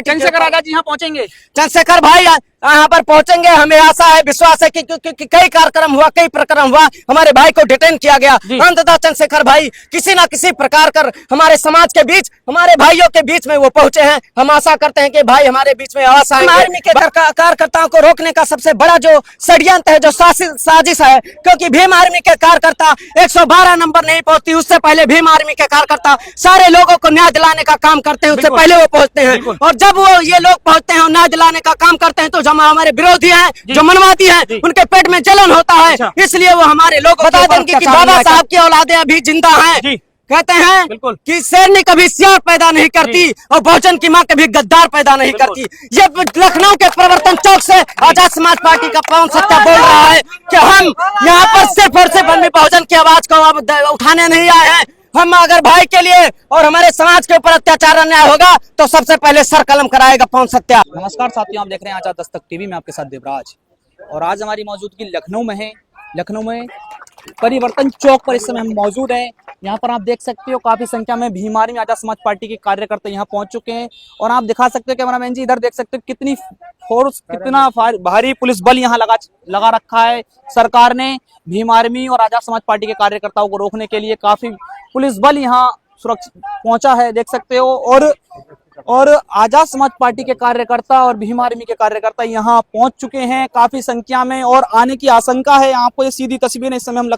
Party Chandrashekhar Azad ji यहाँ पहुंचेंगे? चंद्रशेखर भाई यहाँ पर पहुंचेंगे, हमें आशा है, विश्वास है कि कई कार्यक्रम हुआ, कई प्रकरण हुआ, हमारे भाई को डिटेन किया गया। अंततः चंद्रशेखर भाई किसी ना किसी प्रकार कर हमारे समाज के बीच, हमारे भाइयों के बीच में वो पहुंचे हैं। हम आशा करते हैं कि भाई हमारे बीच में अवश्य आएंगे। आर्मी के कार्यकर्ताओं को रोकने का सबसे बड़ा जो षड्यंत्र है, जो साजिश है, क्योंकि भीम आर्मी के कार्यकर्ता 112 नंबर नहीं पहुंचती, उससे पहले भीम आर्मी के कार्यकर्ता सारे लोगों को न्याय दिलाने का काम करते हैं, उससे पहले वो पहुंचते हैं। और जब वो ये लोग पहुंचते हैं और न्याय दिलाने का काम करते हैं, तो हमारे विरोधी हैं, जो मनवादी हैं, उनके पेट में जलन होता है। इसलिए वो हमारे लोग बता देंगे कि बाबा साहब की औलादें अभी जिंदा हैं। कहते हैं कि शेरनी कभी सियार पैदा नहीं करती और बहुजन की मां कभी गद्दार पैदा नहीं करती। ये लखनऊ के प्रवर्तन चौक से आजाद समाज पार्टी का पवन सत्या बोल रहा है कि हम यहाँ पर सिर्फ और सिर्फ बहुजन की आवाज को अब उठाने नहीं आए हैं। हम अगर भाई के लिए और हमारे समाज के ऊपर अत्याचार अन्याय होगा तो सबसे पहले सर कलम कराएगा पवन सत्या। नमस्कार साथियों, आप देख रहे हैं आजाद दस्तक टीवी में, आपके साथ देवराज। और आज हमारी मौजूदगी लखनऊ में है। लखनऊ में परिवर्तन चौक पर इस समय हम मौजूद हैं। यहाँ पर आप देख सकते हो काफी संख्या में भीम आर्मी आजाद समाज पार्टी के कार्यकर्ता यहाँ पहुंच चुके हैं। और आप दिखा सकते हो कैमरामैन जी, इधर देख सकते हो कितनी फोर्स, कितना भारी पुलिस बल यहाँ लगा रखा है। सरकार ने भीम आर्मी और आजाद समाज पार्टी के कार्यकर्ताओं को रोकने के लिए काफी पुलिस बल यहाँ सुरक्षित पहुंचा है, देख सकते हो। और आजाद समाज पार्टी के कार्यकर्ता और भीम आर्मी के कार्यकर्ता यहाँ पहुंच चुके हैं काफी संख्या में, और आने की आशंका है। आपको ये सीधी तस्वीरें इस समय हम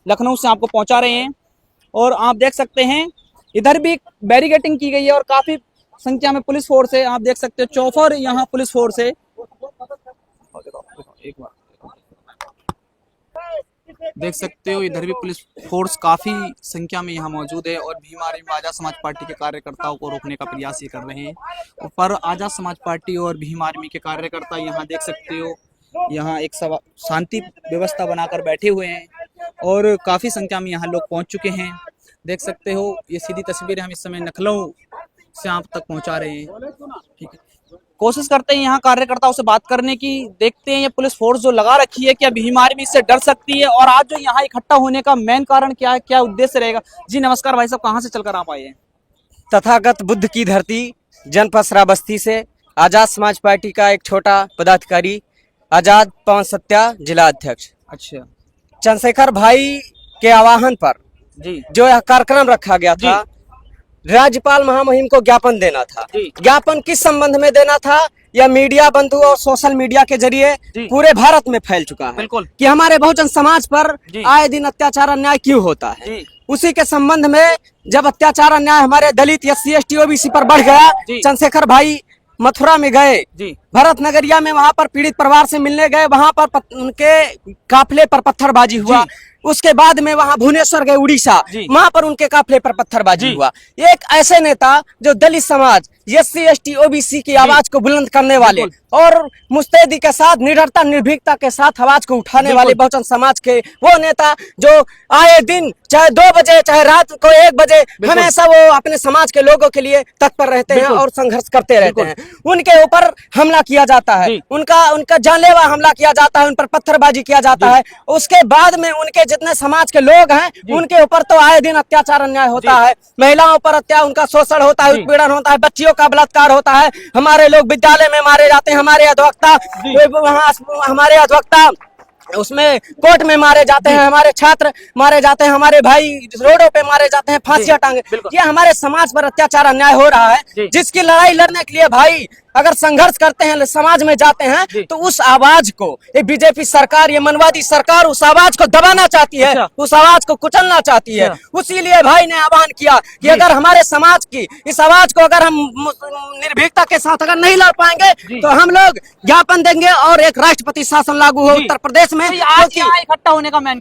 लखनऊ से आपको पहुंचा रहे हैं। और आप देख सकते हैं इधर भी बैरिकेडिंग की गई है और काफी संख्या में पुलिस फोर्स है। आप देख सकते हो चौफर यहाँ पुलिस फोर्स है। देख सकते हो इधर भी पुलिस फोर्स काफी संख्या में यहाँ मौजूद है और भीम आर्मी आजाद समाज पार्टी के कार्यकर्ताओं को रोकने का प्रयास ही कर रहे हैं। पर आजाद समाज पार्टी और भीम आर्मी के कार्यकर्ता यहाँ देख सकते हो, यहाँ एक शांति व्यवस्था बनाकर बैठे हुए हैं और काफी संख्या में यहाँ लोग पहुंच चुके हैं। देख सकते हो ये सीधी तस्वीरें हम इस समय लखनऊ से आप तक पहुंचा रहे हैं। ठीक है, कोशिश करते हैं यहाँ कार्यकर्ताओं से बात करने की। देखते हैं ये पुलिस फोर्स जो लगा रखी है, क्या भीम आर्मी इससे डर सकती है? और आज जो यहाँ इकट्ठा होने का मेन कारण क्या है, क्या उद्देश्य रहेगा? जी नमस्कार भाई साहब, कहाँ से चलकर आप आए हैं? तथागत बुद्ध की धरती जनपद श्रावस्ती से आजाद समाज पार्टी का एक छोटा पदाधिकारी आजाद पवन सत्या, जिला अध्यक्ष। अच्छा, चंद्रशेखर भाई के आह्वान पर जी जो यह कार्यक्रम रखा गया था, राज्यपाल महामहिम को ज्ञापन देना था। ज्ञापन किस संबंध में देना था? यह मीडिया बंधु और सोशल मीडिया के जरिए पूरे भारत में फैल चुका है कि हमारे बहुजन समाज पर आए दिन अत्याचार अन्याय क्यों होता है। उसी के संबंध में जब अत्याचार अन्याय हमारे दलित SC ST OBC पर बढ़ गया, चंद्रशेखर भाई मथुरा में गए, भरत नगरिया में, वहां पर पीड़ित परिवार से मिलने गए, वहां पर उनके काफिले पर पत्थरबाजी हुआ। उसके बाद में वहां भुवनेश्वर गए, उड़ीसा, वहां पर उनके काफिले पर पत्थरबाजी हुआ। एक ऐसे नेता जो दलित समाज SC ST OBC की आवाज को बुलंद करने वाले और मुस्तैदी के साथ, निडरता निर्भीकता के साथ आवाज को उठाने वाले बहुजन समाज के वो नेता जो आए दिन चाहे 2 बजे चाहे रात को 1 बजे हमेशा वो अपने समाज के लोगों के लिए तत्पर रहते हैं और संघर्ष करते रहते हैं। उनके ऊपर हमला किया जाता है, उनका जानलेवा हमला किया जाता है, उन पर पत्थरबाजी किया जाता है। उसके बाद में उनके जितने समाज के लोग हैं उनके ऊपर तो आए दिन अत्याचार अन्याय होता है। महिलाओं पर उनका शोषण होता है, उत्पीड़न होता है, बच्चियों का बलात्कार होता है। हमारे लोग विद्यालय में मारे जाते हैं, हमारे अधिवक्ता वहाँ, हमारे अधिवक्ता उसमें कोर्ट में मारे जाते हैं, हमारे छात्र मारे जाते हैं, हमारे भाई रोडों पे मारे जाते हैं, फांसियां टांगे। ये हमारे समाज पर अत्याचार अन्याय हो रहा है, जिसकी लड़ाई लड़ने के लिए भाई अगर संघर्ष करते हैं, समाज में जाते हैं, तो उस आवाज को ये बीजेपी सरकार, ये मनवादी सरकार उस आवाज को दबाना चाहती है, उस आवाज को कुचलना चाहती है। उसीलिए भाई ने आह्वान किया कि अगर हमारे समाज की इस आवाज को अगर हम निर्भीकता के साथ अगर नहीं लड़ पाएंगे तो हम लोग ज्ञापन देंगे और एक राष्ट्रपति शासन लागू हो उत्तर प्रदेश में। आज यहाँ इकट्ठा होने का मेन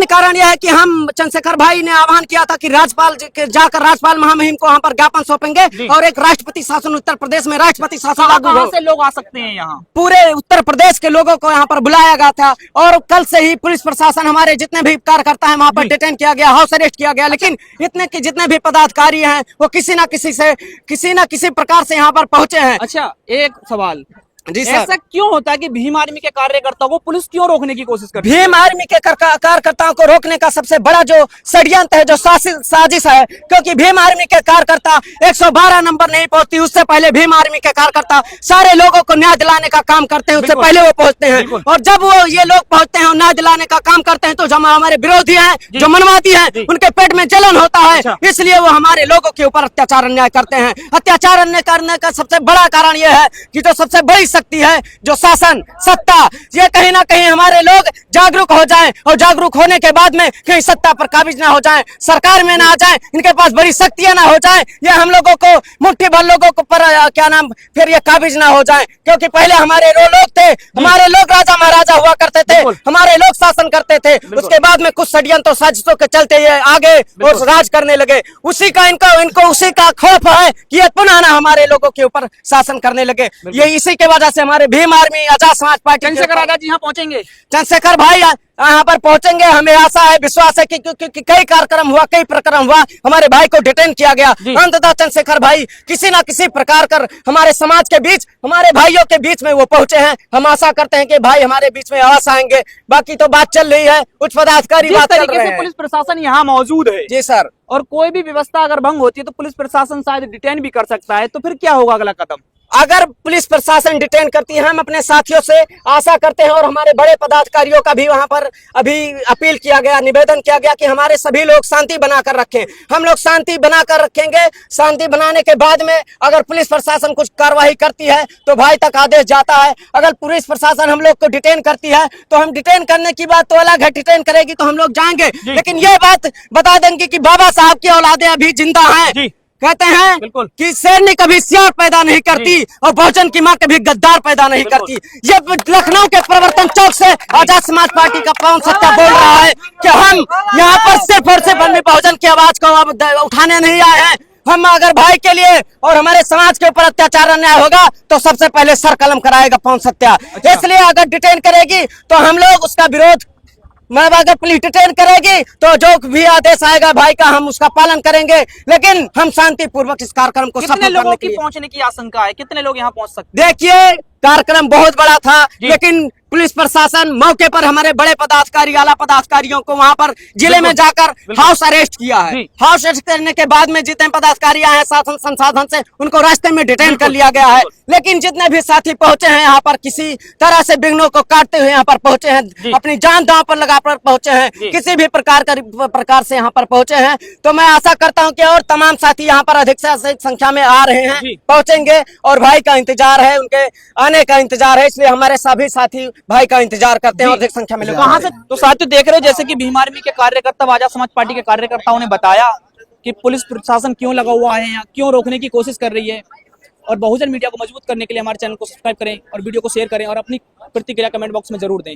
कारण यह है कि हम चंद्रशेखर भाई ने आह्वान किया था कि राज्यपाल जाकर राज्यपाल महामहिम को वहाँ पर ज्ञापन सौंपेंगे और एक राष्ट्रपति शासन उत्तर प्रदेश में राष्ट्रपति शासन लागू हो। से लोग आ सकते हैं यहाँ? पूरे उत्तर प्रदेश के लोगों को यहाँ पर बुलाया गया था और कल से ही पुलिस प्रशासन, हमारे जितने भी कार्यकर्ता हैं वहाँ पर डिटेन किया गया, हाउस अरेस्ट किया गया। लेकिन इतने के जितने भी पदाधिकारी हैं वो किसी न किसी प्रकार से यहाँ पर पहुंचे हैं। अच्छा, एक सवाल, जी सर। ऐसा क्यों होता है कि भीम आर्मी के कार्यकर्ताओं को पुलिस क्यों रोकने की कोशिश करती है? भीम आर्मी के कार्यकर्ताओं को रोकने का सबसे बड़ा जो षड्यंत्र है, जो साजिश है, क्योंकि भीम आर्मी के कार्यकर्ता 112 नंबर नहीं पहुंचती, उससे पहले भीम आर्मी के कार्यकर्ता सारे लोगों को न्याय दिलाने का काम करते हैं, उससे पहले वो पहुंचते हैं। और जब वो ये लोग पहुंचते हैं और न्याय दिलाने का काम करते हैं, तो जो हमारे विरोधी हैं, जो मनवादी हैं, उनके पेट में जलन होता है, इसलिए वो हमारे लोगों के ऊपर अत्याचार अन्याय करते हैं। अत्याचार अन्याय करने का सबसे बड़ा कारण ये है कि जो सबसे बड़ी शक्ति है, जो शासन सत्ता, ये कहीं ना कहीं हमारे लोग जागरूक हो जाएं, और जागरूक होने के बाद में कहीं सत्ता पर काबिज ना हो जाएं, सरकार में ना आ जाएं, इनके पास बड़ी शक्तियां ना हो जाएं, ये हम लोगों को मुट्ठी भर लोगों को पर क्या नाम फिर ये काबिज ना हो जाएं। क्योंकि पहले हमारे लोग थे, हमारे लोग राजा महाराजा हुआ करते थे, हमारे लोग शासन करते थे, उसके बाद में कुछ षड्यंत्र साजिशों के चलते ये आगे और राज करने लगे। उसी का इनको उसी का खौफ है कि ये पुनः ना हमारे लोगों के ऊपर शासन करने लगे। ये इसी के वजह से हमारे भीम आर्मी, आजाद समाज पार्टी, चंद्रशेखर आजाद जी यहाँ पहुंचेंगे। चंद्रशेखर भाई यहाँ पर पहुंचेंगे, हमें आशा है, विश्वास है कि कई कार्यक्रम हुआ, कई प्रकरण हुआ, हमारे भाई को डिटेन किया गया। अंततः चंद्रशेखर भाई किसी न किसी प्रकार कर हमारे समाज के बीच, हमारे भाइयों के बीच में वो पहुंचे हैं। हम आशा करते हैं कि भाई हमारे बीच में अवश्य आएंगे। बाकी तो बात चल रही है, उच्च पदाधिकारी बात कर रहे हैं। पुलिस प्रशासन यहाँ मौजूद है जी सर, और कोई भी व्यवस्था अगर भंग होती है तो पुलिस प्रशासन शायद डिटेन भी कर सकता है, तो फिर क्या होगा अगला कदम? अगर पुलिस प्रशासन डिटेन करती है, हम अपने साथियों से आशा करते हैं, और हमारे बड़े पदाधिकारियों का भी वहां पर अभी अपील किया गया, निवेदन किया गया कि हमारे सभी लोग शांति बनाकर रखें। हम लोग शांति बनाकर रखेंगे। शांति बनाने के बाद में अगर पुलिस प्रशासन कुछ कार्रवाई करती है तो भाई तक आदेश जाता है। अगर पुलिस प्रशासन हम लोग को डिटेन करती है तो हम डिटेन करने की बात तो अलग है, डिटेन करेगी तो हम लोग जाएंगे, लेकिन ये बात बता देंगे कि बाबा साहब की औलादें अभी जिंदा हैं। कहते हैं कि शेरनी कभी सियार पैदा नहीं करती और बहुजन की मां कभी गद्दार पैदा नहीं करती। ये लखनऊ के प्रवर्तन चौक से आजाद समाज पार्टी का पवन सत्या बोल रहा है कि हम यहाँ पर सिर्फ और सिर्फ बहुजन की आवाज को अब उठाने नहीं आए हैं। हम अगर भाई के लिए और हमारे समाज के ऊपर अत्याचार अन्याय होगा तो सबसे पहले सर कलम कराएगा पवन सत्या। इसलिए अगर डिटेन करेगी तो हम लोग उसका विरोध, अगर पुलिस डिटेन करेगी तो जो भी आदेश आएगा भाई का हम उसका पालन करेंगे, लेकिन हम शांतिपूर्वक इस कार्यक्रम को सफल करने के लिए। पहुंचने की आशंका है, कितने लोग यहाँ पहुंच सकते? देखिए, कार्यक्रम बहुत बड़ा था, लेकिन पुलिस प्रशासन मौके पर हमारे बड़े पदाधिकारी, आला पदाधिकारियों को वहां पर जिले में जाकर हाउस अरेस्ट किया है। हाउस अरेस्ट करने के बाद में जितने पदाधिकारी आए हैं शासन संसाधन से, उनको रास्ते में डिटेन कर लिया गया है। लेकिन जितने भी साथी पहुंचे हैं यहाँ पर, किसी तरह से विघ्नों को काटते हुए यहाँ पर पहुंचे हैं, अपनी जान दांव पर लगाकर पहुंचे हैं, किसी भी प्रकार से यहाँ पर पहुंचे हैं। तो मैं आशा करता हूँ कि और तमाम साथी यहाँ पर अधिक से अधिक संख्या में आ रहे हैं, पहुंचेंगे, और भाई का इंतजार है, उनके आने का इंतजार है, इसलिए हमारे सभी साथी भाई का इंतजार करते हैं और अधिक संख्या में लोग कहां से। तो साथियों देख रहे हो, जैसे कि भीम आर्मी के कार्यकर्ता, आजाद समाज पार्टी के कार्यकर्ताओं ने बताया कि पुलिस प्रशासन क्यों लगा हुआ है यहाँ, क्यों रोकने की कोशिश कर रही है। और बहुजन मीडिया को मजबूत करने के लिए हमारे चैनल को सब्सक्राइब करें और वीडियो को शेयर करें और अपनी प्रतिक्रिया कमेंट बॉक्स में जरूर दें।